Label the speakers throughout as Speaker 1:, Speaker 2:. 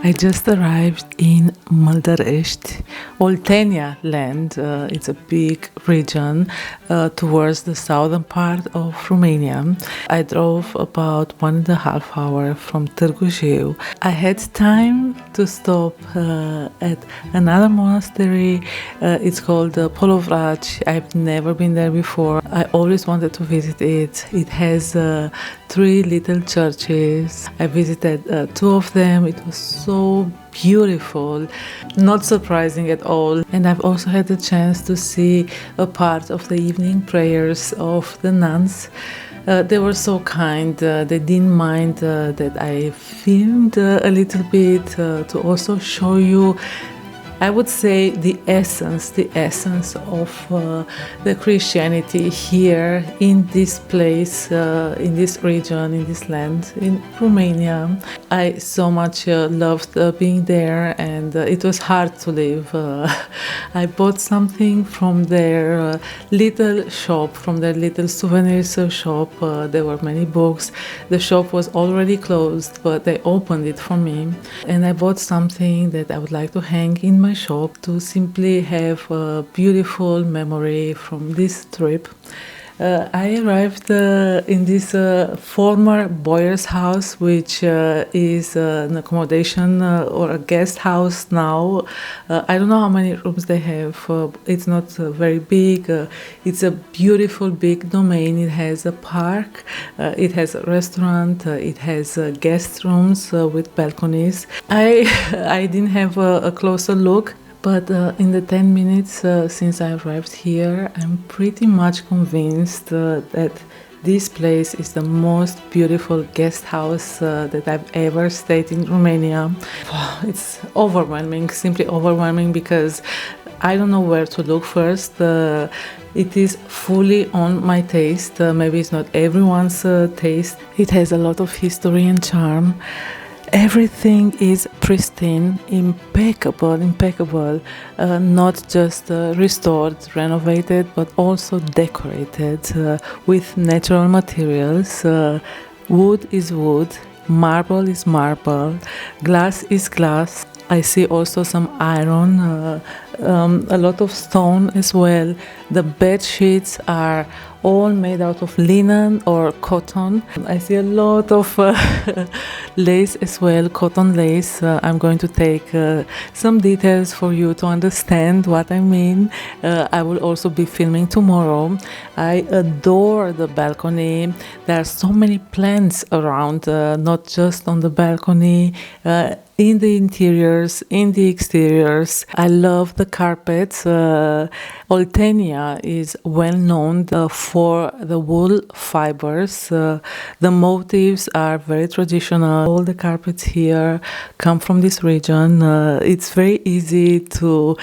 Speaker 1: I just arrived in Măldărești, Oltenia land. It's a big region towards the southern part of Romania. I drove about 1.5 hours from Târgu Jiu. I had time to stop at another monastery. It's called Polovrach. I've never been there before. I always wanted to visit it. It has 3 little churches. I visited 2 of them. It was so beautiful, not surprising at all. And I've also had the chance to see a part of the evening prayers of the nuns. They were so kind. They didn't mind that I filmed a little bit to also show you, I would say, the essence of the Christianity here in this place, in this region, in this land, in Romania. I so much loved being there, and it was hard to leave. I bought something from their little shop, from their little souvenirs shop. There were many books. The shop was already closed, but they opened it for me, and I bought something that I would like to hang in my shop to simply have a beautiful memory from this trip. I arrived in this former boyer's house, which is an accommodation or a guest house now. I don't know how many rooms they have. It's not very big. It's a beautiful big domain. It has a park. It has a restaurant. It has guest rooms with balconies. I didn't have a closer look. But in the 10 minutes since I arrived here, I'm pretty much convinced that this place is the most beautiful guest house that I've ever stayed in Romania. It's overwhelming, simply overwhelming, because I don't know where to look first. It is fully on my taste. Maybe it's not everyone's taste. It has a lot of history and charm. Everything is pristine, impeccable, not just restored, renovated, but also decorated with natural materials. Wood is wood, marble is marble, glass is glass. I see also some iron, a lot of stone as well. The bed sheets are all made out of linen or cotton. I see a lot of lace as well, cotton lace. I'm going to take some details for you to understand what I mean. I will also be filming tomorrow. I adore the balcony. There are so many plants around, not just on the balcony, in the interiors, in the exteriors. I love the carpets. Oltenia is well known for the wool fibers. The motifs are very traditional. All the carpets here come from this region. It's very easy to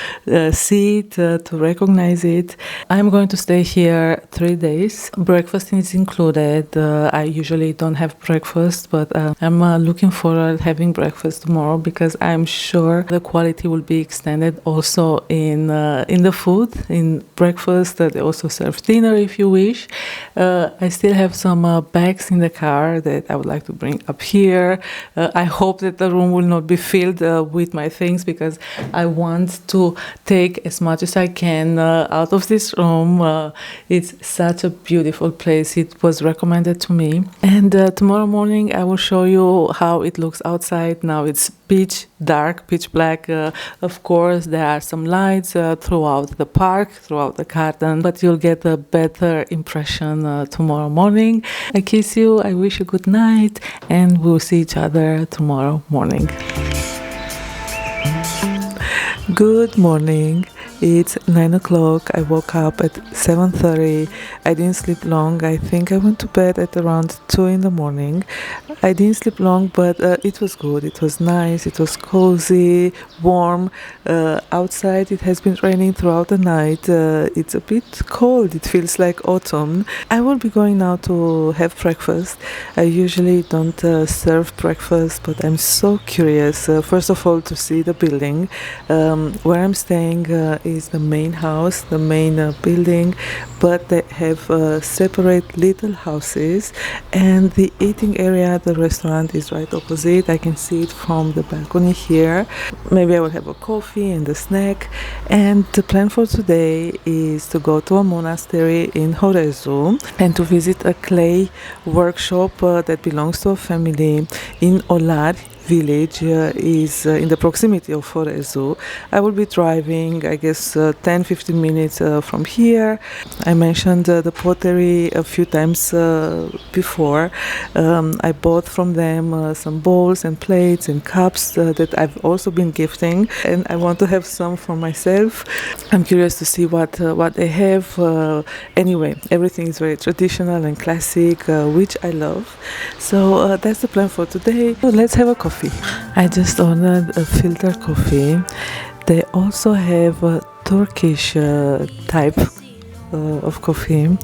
Speaker 1: see it, to recognize it. I'm going to stay here 3 days. Breakfast is included. I usually don't have breakfast, but I'm looking forward to having breakfast tomorrow, because I'm sure the quality will be extended also in the food. In breakfast, they also serve dinner if you wish. I still have some bags in the car that I would like to bring up here. I hope that the room will not be filled with my things, because I want to take as much as I can out of this room. It's such a beautiful place. It was recommended to me. And tomorrow morning I will show you how it looks outside. Now it's pitch dark, pitch black. Of course, there are some lights throughout the park, throughout the garden, but you'll get a better impression tomorrow morning. I kiss you, I wish you good night, and we'll see each other tomorrow morning. Good morning. It's 9 o'clock. I woke up at 7:30. I didn't sleep long. I think I went to bed at around 2 in the morning. I didn't sleep long, but it was good. It was nice. It was cozy, warm. Outside it has been raining throughout the night. It's a bit cold. It feels like autumn. I will be going now to have breakfast. I usually don't serve breakfast, but I'm so curious. First of all, to see the building where I'm staying. is the main house, the main building, but they have separate little houses, and the eating area, the restaurant, is right opposite. I can see it from the balcony here. Maybe I will have a coffee and a snack. And the plan for today is to go to a monastery in Horezu and to visit a clay workshop that belongs to a family in Olar village, is in the proximity of Horezu. I will be driving, I guess, 10-15 minutes from here. I mentioned the pottery a few times before. I bought from them some bowls and plates and cups that I've also been gifting, and I want to have some for myself. I'm curious to see what they have. Anyway, everything is very traditional and classic, which I love. So that's the plan for today. So let's have a coffee. I just ordered a filter coffee. They also have a Turkish type of coffee.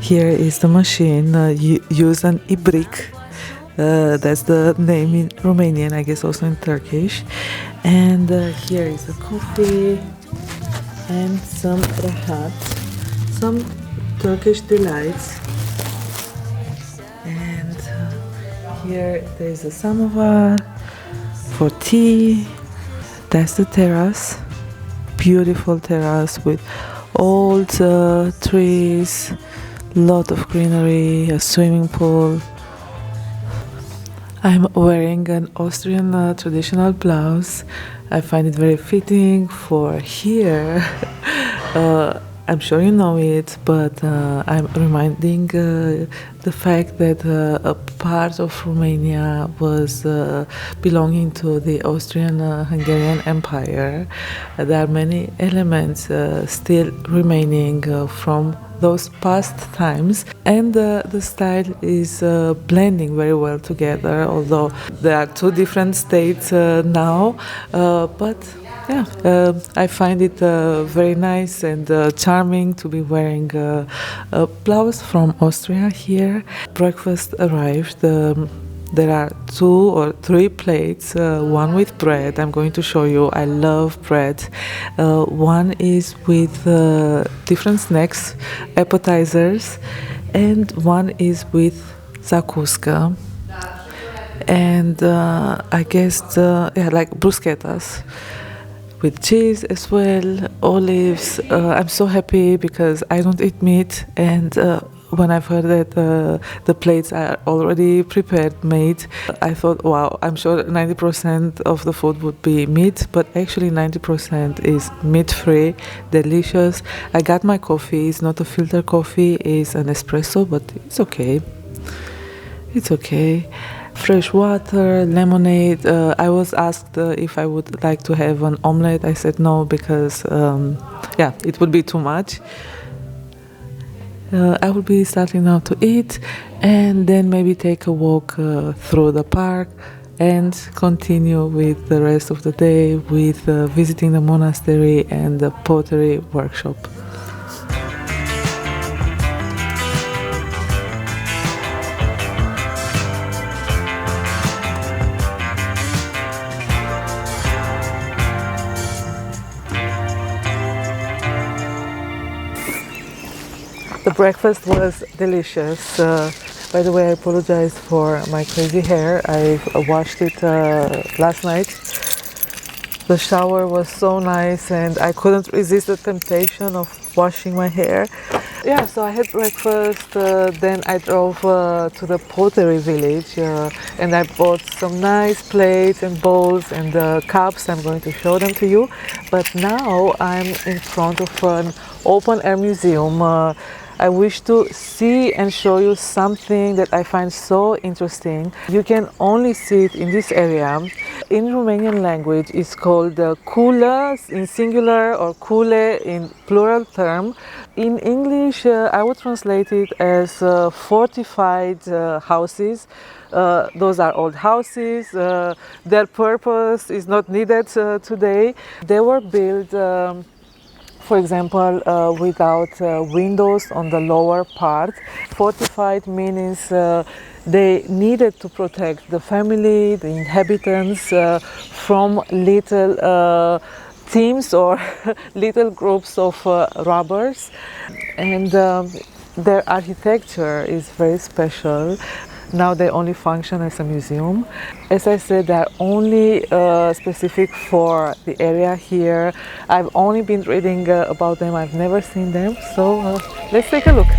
Speaker 1: Here is the machine. Use an ibrik. That's the name in Romanian, I guess also in Turkish. And here is the coffee and some rahat, some Turkish delights. And here there is a samovar for tea. That's the terrace, beautiful terrace with old trees, lot of greenery, a swimming pool. I'm wearing an Austrian traditional blouse. I find it very fitting for here. I'm sure you know it, but I'm reminding the fact that a part of Romania was belonging to the Austrian-Hungarian Empire. There are many elements still remaining from those past times, and the style is blending very well together, although there are two different states now, but yeah, I find it very nice and charming to be wearing a blouse from Austria here. Breakfast arrived. There are 2 or 3 plates, one with bread. I'm going to show you. I love bread. One is with different snacks, appetizers, and one is with zakuska. And I guess, yeah, like bruschettas, with cheese as well, olives. I'm so happy because I don't eat meat, and when I've heard that the plates are already prepared, made, I thought, wow, I'm sure 90% of the food would be meat, but actually 90% is meat-free, delicious. I got my coffee. It's not a filter coffee, it's an espresso, but it's okay. It's okay. Fresh water, lemonade. I was asked if I would like to have an omelette. I said no because, yeah, it would be too much. I will be starting now to eat and then maybe take a walk through the park and continue with the rest of the day with visiting the monastery and the pottery workshop. The breakfast was delicious. By the way, I apologize for my crazy hair. I washed it last night. The shower was so nice and I couldn't resist the temptation of washing my hair. Yeah, so I had breakfast, then I drove to the pottery village and I bought some nice plates and bowls and cups. I'm going to show them to you. But now I'm in front of an open air museum. I wish to see and show you something that I find so interesting. You can only see it in this area. In Romanian language, it's called culă in singular or cule in plural term. In English, I would translate it as fortified houses. Those are old houses. Their purpose is not needed today. They were built for example, without windows on the lower part. Fortified means they needed to protect the family, the inhabitants from little teams or little groups of robbers, and their architecture is very special. Now they only function as a museum. As I said, they're only specific for the area here. I've only been reading about them, I've never seen them, so let's take a look.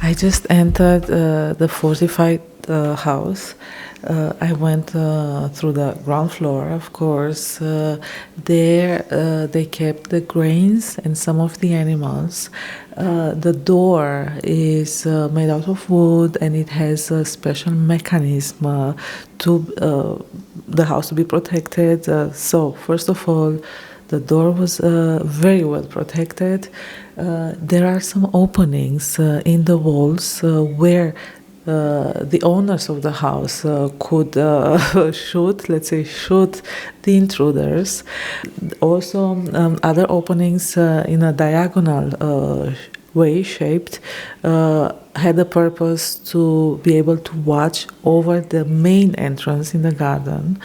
Speaker 1: I just entered the fortified house. I went through the ground floor, of course. There they kept the grains and some of the animals. The door is made out of wood, and it has a special mechanism to the house to be protected. So first of all, the door was very well protected. There are some openings in the walls where the owners of the house could shoot the intruders. Also, other openings in a diagonal way shaped had the purpose to be able to watch over the main entrance in the garden.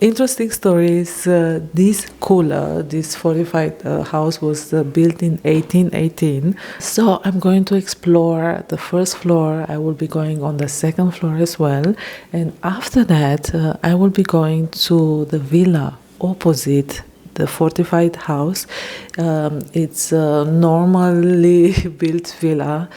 Speaker 1: Interesting stories. This kula, this fortified house, was built in 1818. So I'm going to explore the first floor. I will be going on the second floor as well. And after that, I will be going to the villa opposite the fortified house. It's a normally built villa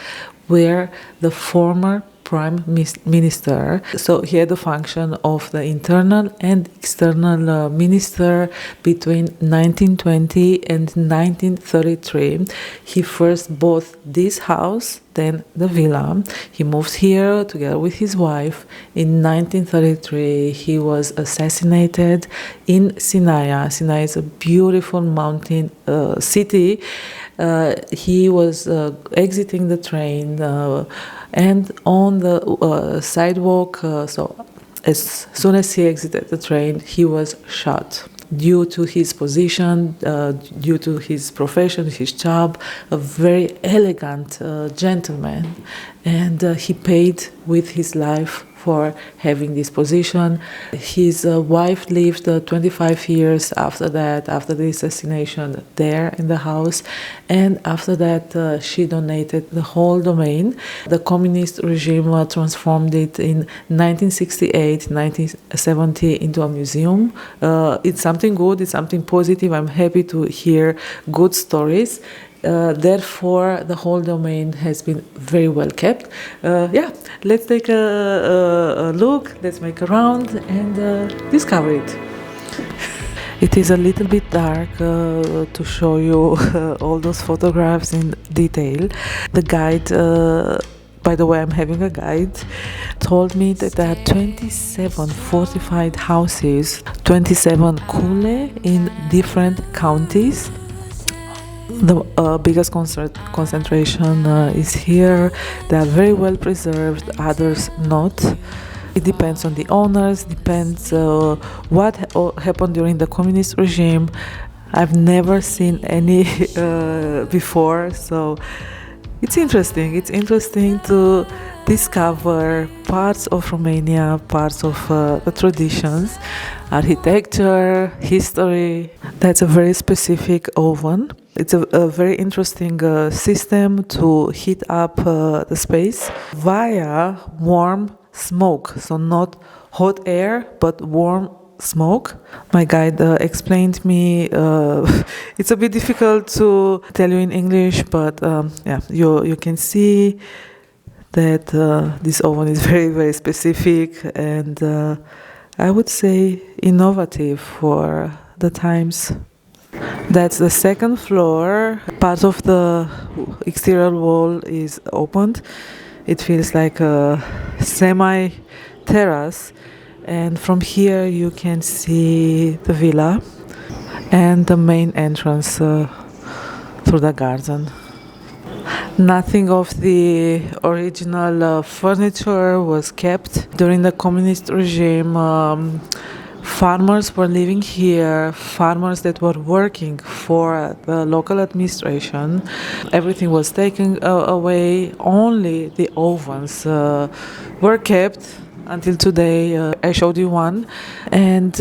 Speaker 1: where the former prime minister, so he had the function of the internal and external minister between 1920 and 1933. He first bought this house, then the villa. He moved here together with his wife. In 1933 he was assassinated in Sinaia. Sinaia is a beautiful mountain city. He was exiting the train and on the sidewalk, so as soon as he exited the train, he was shot. Due to his position, due to his profession, his job, a very elegant gentleman, and he paid with his life for having this position. His wife lived 25 years after that, after the assassination, there in the house, and after that she donated the whole domain. The communist regime transformed it in 1968, 1970 into a museum. It's something good, it's something positive. I'm happy to hear good stories. Therefore, the whole domain has been very well kept. Let's take a look, let's make a round and discover it. It is a little bit dark to show you all those photographs in detail. The guide, by the way, I'm having a guide, told me that there are 27 fortified houses, 27 kule in different counties. The biggest concentration is here. They are very well preserved, others not. It depends on the owners, depends what happened during the communist regime. I've never seen any before, so it's interesting. It's interesting to discover parts of Romania, parts of the traditions, architecture, history. That's a very specific oven. It's a very interesting system to heat up the space via warm smoke, so not hot air but warm smoke. My guide explained me, it's a bit difficult to tell you in English, but you can see that this oven is very, very specific and I would say innovative for the times. That's the second floor. Part of the exterior wall is opened. It feels like a semi-terrace, and from here you can see the villa and the main entrance through the garden. Nothing of the original furniture was kept. During the communist regime, farmers were living here, farmers that were working for the local administration. Everything was taken away, only the ovens were kept. until today. I showed you one, and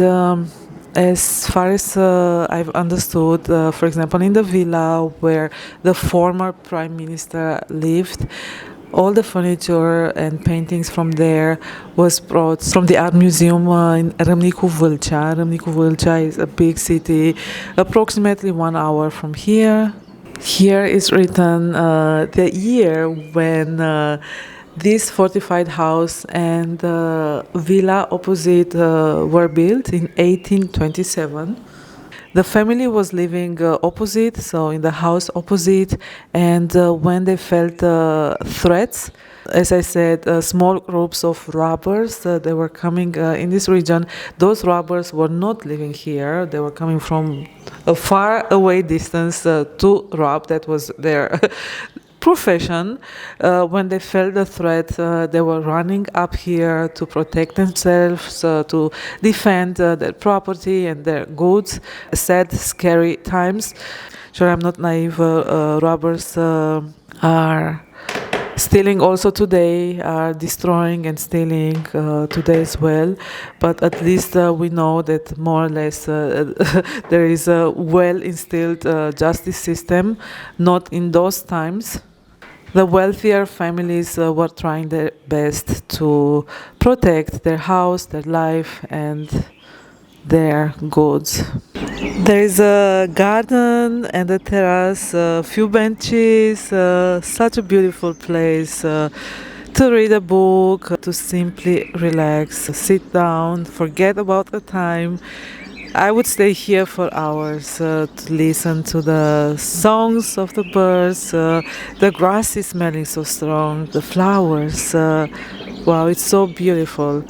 Speaker 1: as far as I've understood, for example, in the villa where the former prime minister lived, all the furniture and paintings from there was brought from the art museum in Râmnicu Vâlcea. Râmnicu Vâlcea is a big city, approximately 1 hour from here. Here is written the year when this fortified house and the villa opposite were built in 1827. The family was living opposite, so in the house opposite, and when they felt threats, as I said, small groups of robbers, they were coming in this region. Those robbers were not living here. They were coming from a far away distance to rob. That was their profession. When they felt the threat, they were running up here to protect themselves, to defend their property and their goods. Sad, scary times. Sure, I'm not naive. Robbers are stealing also today, are destroying and stealing today as well. But at least we know that more or less there is a well instilled justice system, not in those times. The wealthier families were trying their best to protect their house, their life, and their goods. There is a garden and a terrace, a few benches, such a beautiful place to read a book, to simply relax, sit down, forget about the time. I would stay here for hours to listen to the songs of the birds. The grass is smelling so strong, the flowers. Wow, it's so beautiful.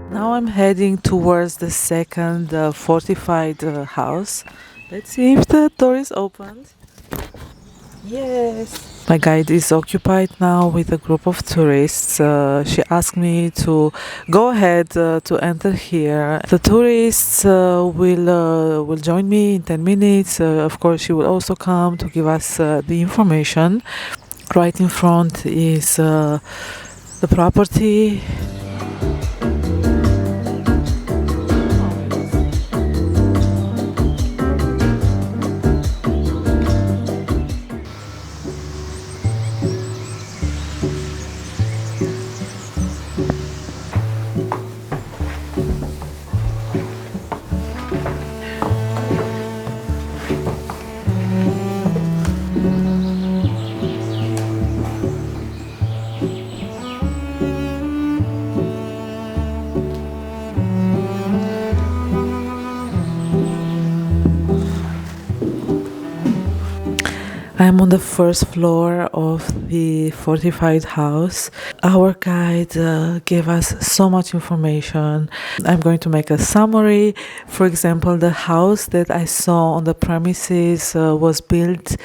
Speaker 1: Now I'm heading towards the second fortified house. Let's see if the door is opened. Yes. My guide is occupied now with a group of tourists. She asked me to go ahead to enter here. The tourists will join me in 10 minutes. Of course, she will also come to give us the information. Right in front is the property. I'm on the first floor of the fortified house. Our guide gave us so much information. I'm going to make a summary. For example, the house that I saw on the premises was built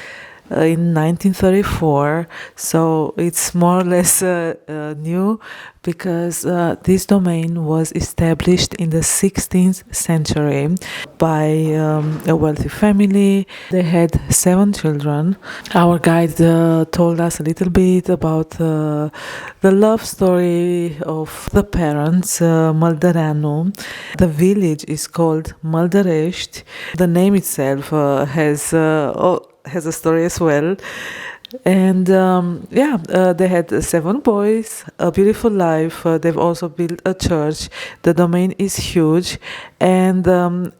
Speaker 1: in 1934, so it's more or less new, because this domain was established in the 16th century by a wealthy family. They had 7 children. Our guide told us a little bit about the love story of the parents, Măldăreanu. The village is called Măldărești. The name itself has a story as well. And they had 7 boys, a beautiful life. They've also built a church. The domain is huge, and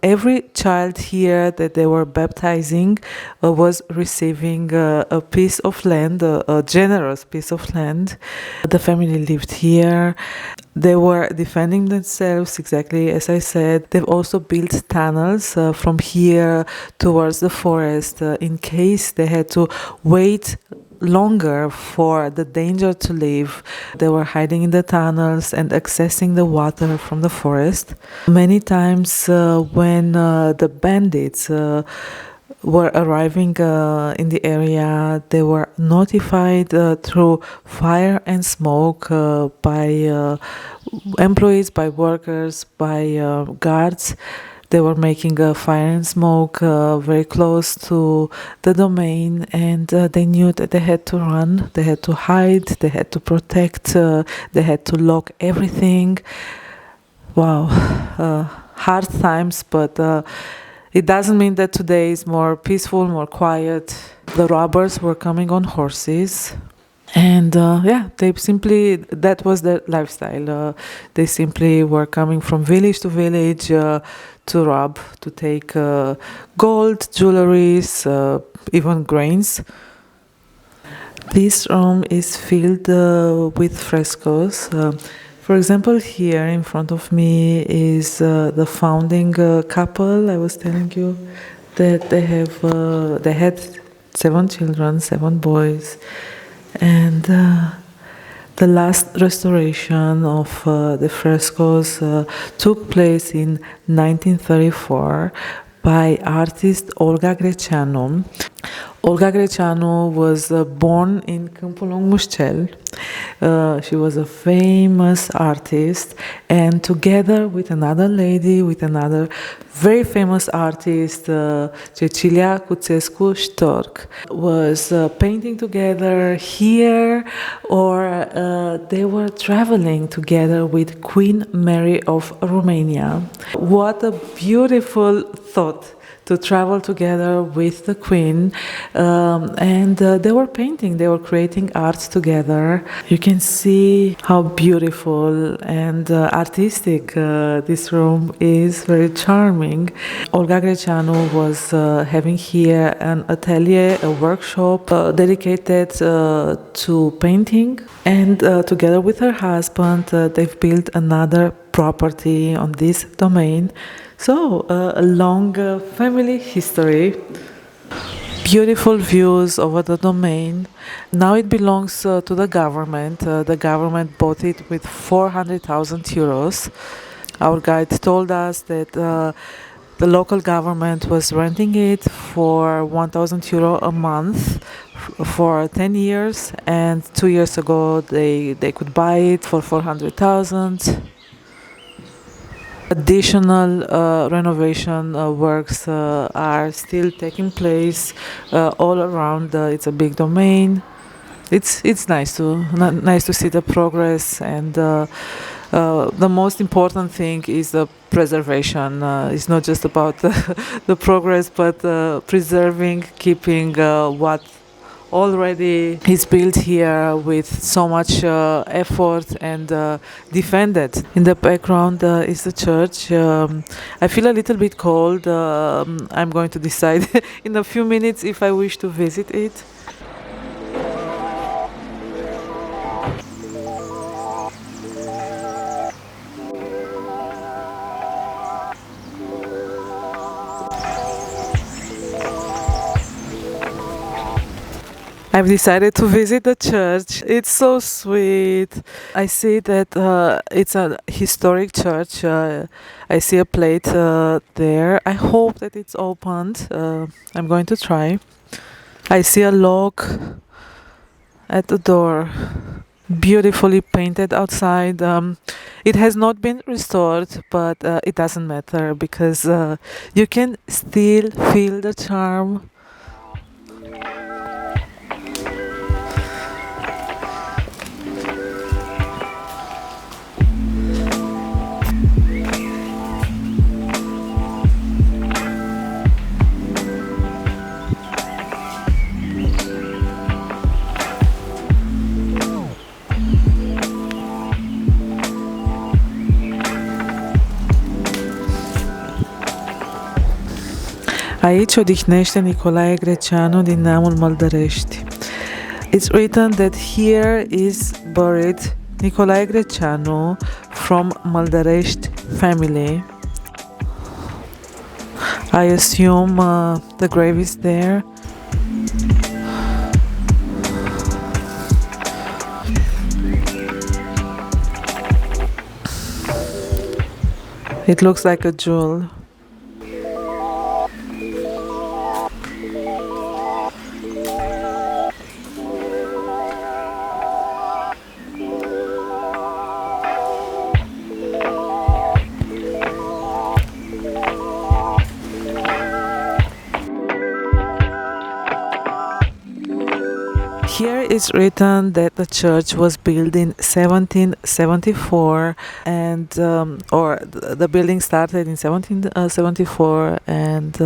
Speaker 1: every child here that they were baptizing was receiving a piece of land, a generous piece of land. The family lived here. They were defending themselves, exactly as I said. They've also built tunnels from here towards the forest in case they had to wait longer for the danger to leave. They were hiding in the tunnels and accessing the water from the forest. Many times when the bandits were arriving in the area, they were notified through fire and smoke by employees, by workers, by guards. They were making a fire and smoke very close to the domain, and they knew that they had to run, they had to hide, they had to protect, they had to lock everything. Wow, hard times, but it doesn't mean that today is more peaceful, more quiet. The robbers were coming on horses. And that was their lifestyle. They simply were coming from village to village to rob, to take gold, jewelries, even grains. This room is filled with frescoes. For example, here in front of me is the founding couple. I was telling you that they had 7 children, 7 boys. And the last restoration of the frescoes took place in 1934 by artist Olga Greceanu. Olga Greceanu was born in Câmpul Lung Mușcel. She was a famous artist, and together with another lady, with another very famous artist, Cecilia Cuțescu Storc, was painting together here, or they were traveling together with Queen Mary of Romania. What a beautiful thought, to travel together with the Queen, and they were painting, they were creating art together. You can see how beautiful and artistic this room is, very charming. Olga Greceanu was having here an atelier, a workshop dedicated to painting, and together with her husband they've built another property on this domain. So, a long family history, beautiful views over the domain. Now it belongs to the government. The government bought it with 400,000 euros. Our guide told us that the local government was renting it for 1,000 euro a month for 10 years, and 2 years ago they could buy it for 400,000. Additional renovation works are still taking place all around. It's a big domain. It's nice to see the progress, and the most important thing is the preservation. It's not just about the progress, but preserving, keeping what already is built here with so much effort and defended. In the background is the church. I feel a little bit cold. I'm going to decide in a few minutes if I wish to visit it. I've decided to visit the church. It's so sweet. I see that it's a historic church. I see a plate there. I hope that it's opened. I'm going to try. I see a lock at the door, beautifully painted outside. It has not been restored, but it doesn't matter because you can still feel the charm. Aici odihnește Nicolae Greceanu din neamul Măldărești. It's written that here is buried Nicolae Greceanu from Maldaresti family. I assume the grave is there. It looks like a jewel. Here it's written that the church was built in 1774 and the building started in 1774 and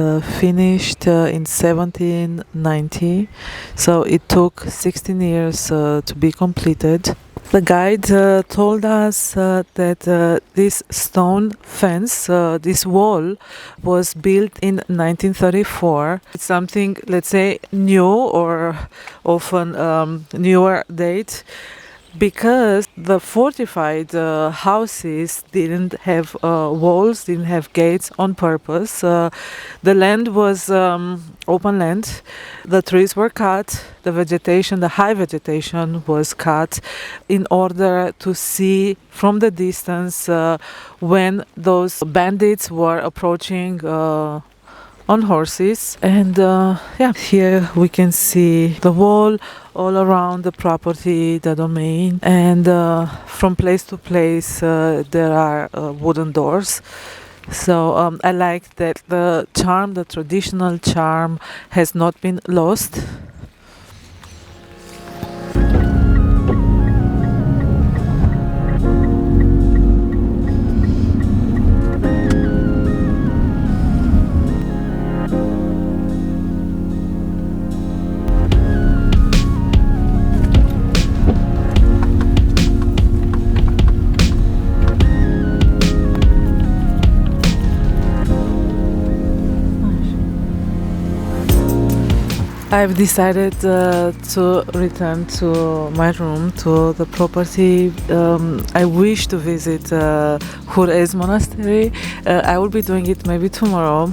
Speaker 1: finished in 1790, so it took 16 years to be completed. The guide told us that this stone fence, this wall, was built in 1934. It's something, let's say, new or often newer date, because the fortified houses didn't have walls, didn't have gates on purpose. The land was open land. The trees were cut. The vegetation, the high vegetation, was cut in order to see from the distance when those bandits were approaching on horses. And yeah, here we can see the wall all around the property, the domain, and from place to place there are wooden doors. So I like that the charm, the traditional charm, has not been lost. I've decided to return to my room, to the property. I wish to visit Hurez Monastery. I will be doing it maybe tomorrow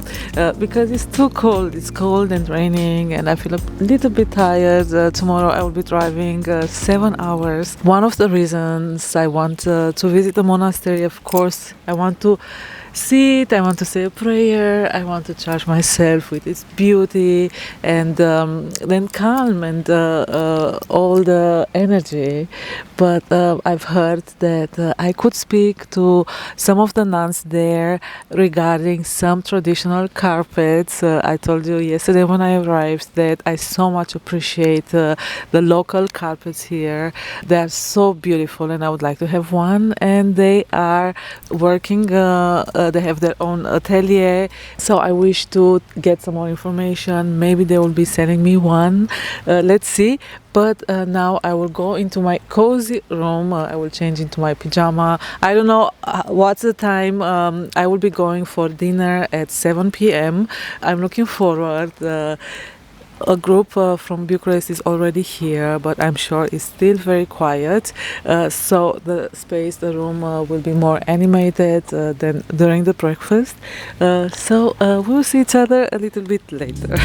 Speaker 1: because it's too cold. It's cold and raining and I feel a little bit tired. Tomorrow I will be driving 7 hours. One of the reasons I want to visit the monastery, of course, I want to see it, I want to say a prayer, I want to charge myself with its beauty and then calm and all the energy. But I've heard that I could speak to some of the nuns there regarding some traditional carpets. I told you yesterday when I arrived that I so much appreciate the local carpets here. They are so beautiful and I would like to have one, and they are working they have their own atelier, so I wish to get some more information. Maybe they will be sending me one. Let's see. But now I will go into my cozy room. I will change into my pajama. I don't know what's the time. I will be going for dinner at 7 p.m. I'm looking forward. A group from Bucharest is already here, but I'm sure it's still very quiet. So the space, the room will be more animated than during the breakfast. So we'll see each other a little bit later.